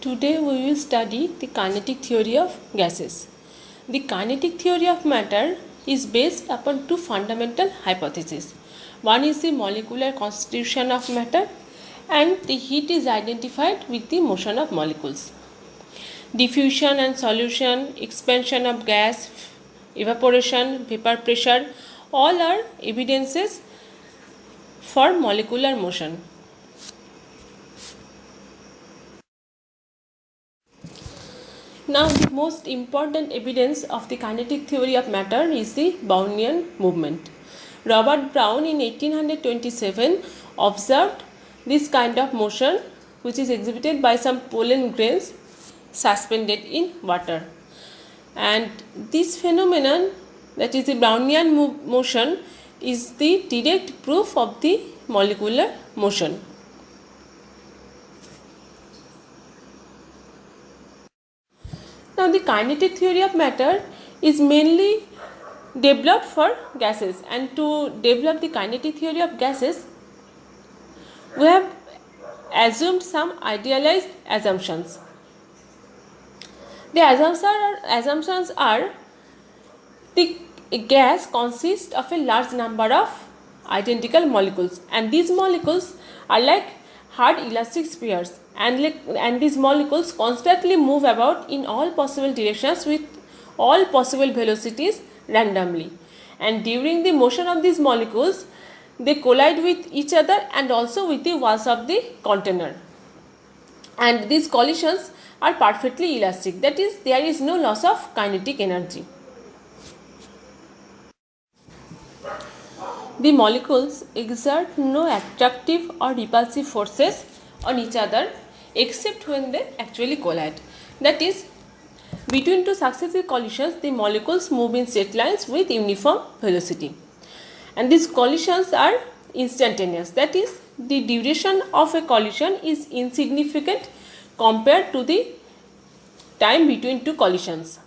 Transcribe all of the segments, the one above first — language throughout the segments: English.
Today we will study the kinetic theory of gases. The kinetic theory of matter is based upon two fundamental hypotheses. One is the molecular constitution of matter, and the heat is identified with the motion of molecules. Diffusion and solution, expansion of gas, evaporation, vapor pressure, all are evidences for molecular motion. Now, the most important evidence of the kinetic theory of matter is the Brownian movement. Robert Brown in 1827 observed this kind of motion, which is exhibited by some pollen grains suspended in water. And this phenomenon, that is the Brownian motion, is the direct proof of the molecular motion. Now, the kinetic theory of matter is mainly developed for gases, and to develop the kinetic theory of gases, we have assumed some idealized assumptions. The assumptions are the gas consists of a large number of identical molecules, and these molecules are like hard elastic spheres, and these molecules constantly move about in all possible directions with all possible velocities randomly, and during the motion of these molecules they collide with each other and also with the walls of the container, and these collisions are perfectly elastic, that is, there is no loss of kinetic energy. The molecules exert no attractive or repulsive forces on each other except when they actually collide. That is, between two successive collisions, the molecules move in straight lines with uniform velocity. And these collisions are instantaneous. That is, the duration of a collision is insignificant compared to the time between two collisions.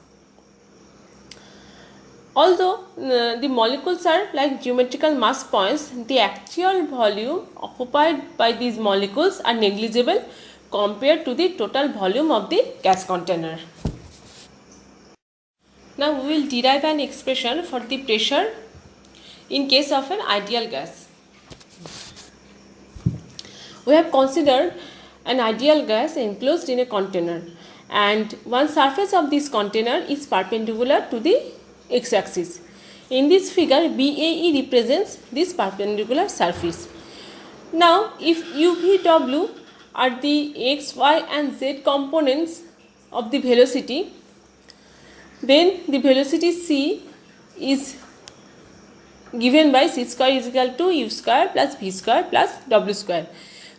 Although the molecules are like geometrical mass points, the actual volume occupied by these molecules are negligible compared to the total volume of the gas container. Now we will derive an expression for the pressure in case of an ideal gas. We have considered an ideal gas enclosed in a container, and one surface of this container is perpendicular to the x-axis. In this figure, BAE represents this perpendicular surface. Now, if UVW are the x, y and z components of the velocity, then the velocity c is given by c square is equal to u square plus v square plus w square,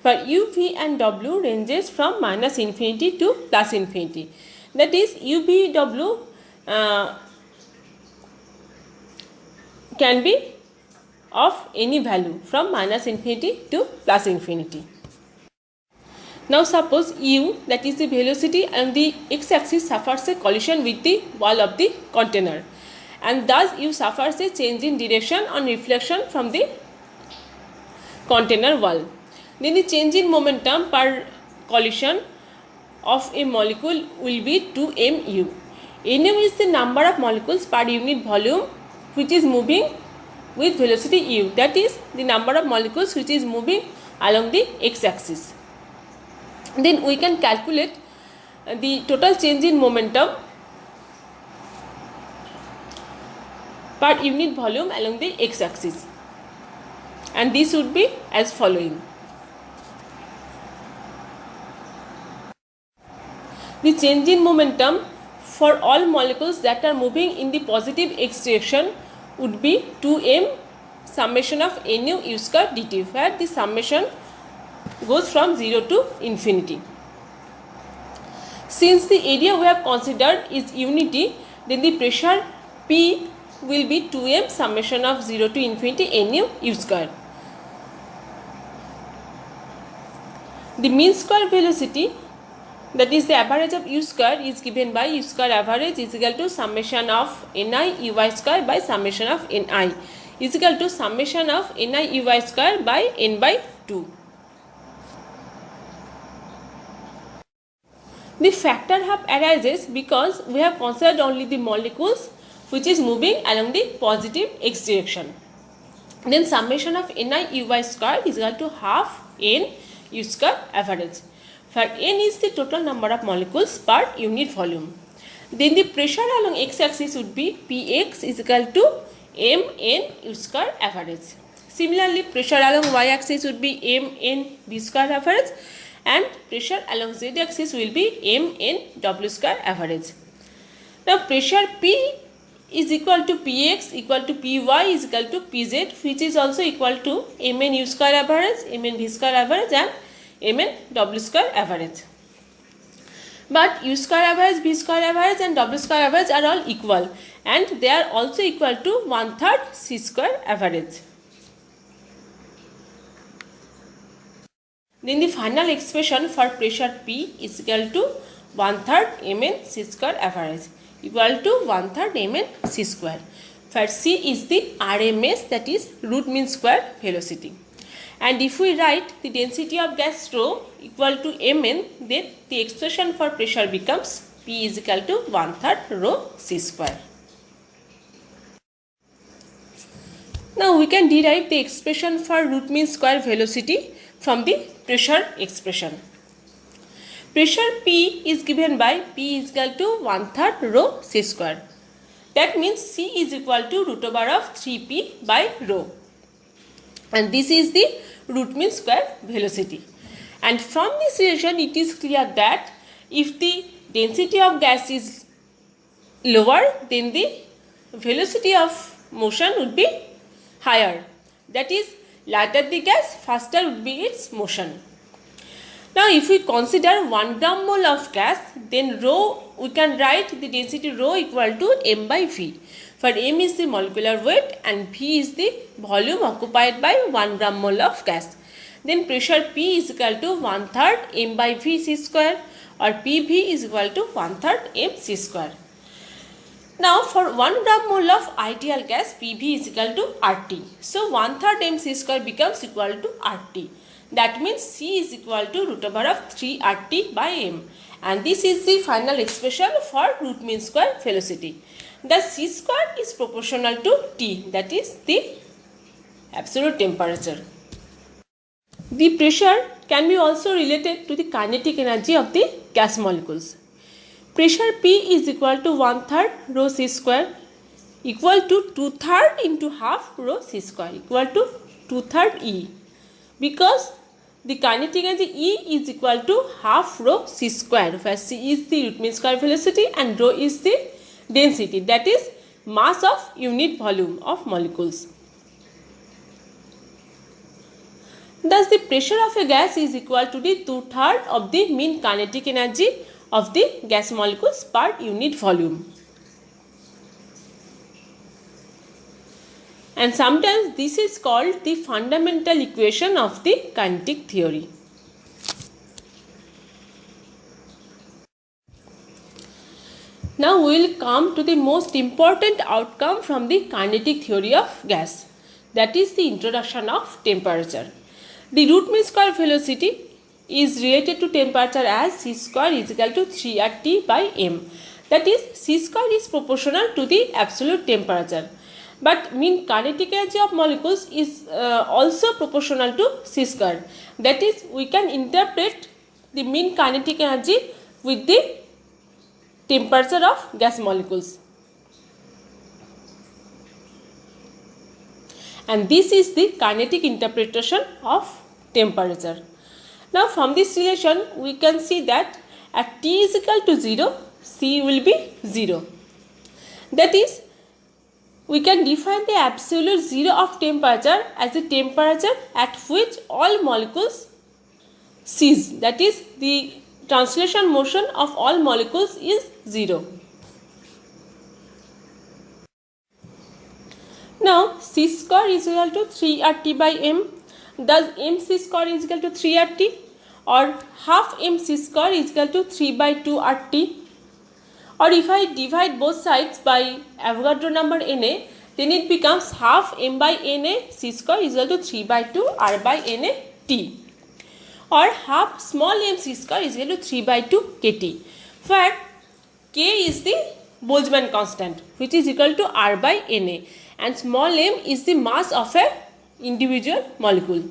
where u, v and w ranges from minus infinity to plus infinity. That is, u, v, w can be of any value from minus infinity to plus infinity. Now suppose u, that is the velocity, and the x-axis suffers a collision with the wall of the container, and thus u suffers a change in direction on reflection from the container wall. Then the change in momentum per collision of a molecule will be 2 mu. Nu is the number of molecules per unit volume which is moving with velocity u, that is the number of molecules which is moving along the x-axis. Then we can calculate the total change in momentum per unit volume along the x-axis, and this would be as following. The change in momentum for all molecules that are moving in the positive x direction would be 2m summation of nu u square dt, where the summation goes from 0 to infinity. Since the area we have considered is unity, then the pressure P will be 2m summation of 0 to infinity nu u square. The mean square velocity, that is the average of u square, is given by u square average is equal to summation of ni uy square by summation of ni is equal to summation of ni uy square by n by 2. The factor half arises because we have considered only the molecules which is moving along the positive x direction. Then summation of Ni Uy square is equal to half n U square average, where n is the total number of molecules per unit volume. Then the pressure along x axis would be Px is equal to mn U square average. Similarly, pressure along y axis would be mn V square average, and pressure along z axis will be mn W square average. Now pressure P is equal to Px equal to Py is equal to Pz, which is also equal to mn U square average, mn V square average, and mn W square average. But U square average, V square average, and W square average are all equal, and they are also equal to 1/3 C square average. Then the final expression for pressure P is equal to 1/3 mn C square average equal to 1/3 mn C square, where C is the RMS, that is root mean square velocity. And if we write the density of gas rho equal to mn, then the expression for pressure becomes P is equal to 1/3 rho C square. Now we can derive the expression for root mean square velocity from the pressure expression. Pressure P is given by P is equal to 1/3 rho C square. That means C is equal to root over of 3P by rho. And this is the root mean square velocity. And from this relation it is clear that if the density of gas is lower, then the velocity of motion would be higher. That is, lighter the gas, faster would be its motion. Now if we consider 1 gram mole of gas, then rho, we can write the density rho equal to m by v, for m is the molecular weight and v is the volume occupied by 1 gram mole of gas. Then pressure P is equal to 1/3 m by v C square, or PV is equal to 1/3 m C square. Now for 1 gram mole of ideal gas, PV is equal to RT. So 1/3 m C square becomes equal to RT. That means C is equal to root over of 3 RT by m. And this is the final expression for root mean square velocity. The C square is proportional to T, that is the absolute temperature. The pressure can be also related to the kinetic energy of the gas molecules. Pressure P is equal to 1/3 rho C square equal to 2/3 into half rho C square equal to 2/3 E, because the kinetic energy E is equal to half rho C square, where C is the root mean square velocity and rho is the density, that is mass of unit volume of molecules. Thus the pressure of a gas is equal to the 2/3 of the mean kinetic energy of the gas molecules per unit volume. And sometimes this is called the fundamental equation of the kinetic theory. Now we will come to the most important outcome from the kinetic theory of gas, that is the introduction of temperature. The root mean square velocity is related to temperature as C square is equal to 3RT by m. That is, C square is proportional to the absolute temperature. But mean kinetic energy of molecules is also proportional to C square. That is, we can interpret the mean kinetic energy with the temperature of gas molecules. And this is the kinetic interpretation of temperature. Now from this relation we can see that at T is equal to 0, C will be 0. That is, we can define the absolute zero of temperature as the temperature at which all molecules cease. That is, the translation motion of all molecules is 0. Now C square is equal to 3RT by m. Thus mc square is equal to 3RT, or half mc square is equal to 3 by 2 RT. Or if I divide both sides by Avogadro number Na, then it becomes half m by Na C square is equal to 3 by 2 R by Na T. or half small m c square is equal to 3 by 2 kt, where k is the Boltzmann constant which is equal to r by Na, and small m is the mass of a individual molecule.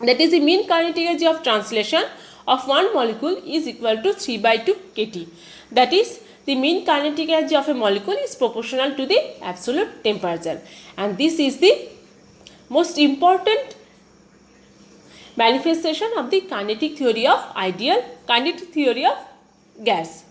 That is, the mean kinetic energy of translation of one molecule is equal to 3 by 2 kt. That is, the mean kinetic energy of a molecule is proportional to the absolute temperature, and this is the most important manifestation of the kinetic theory of gas.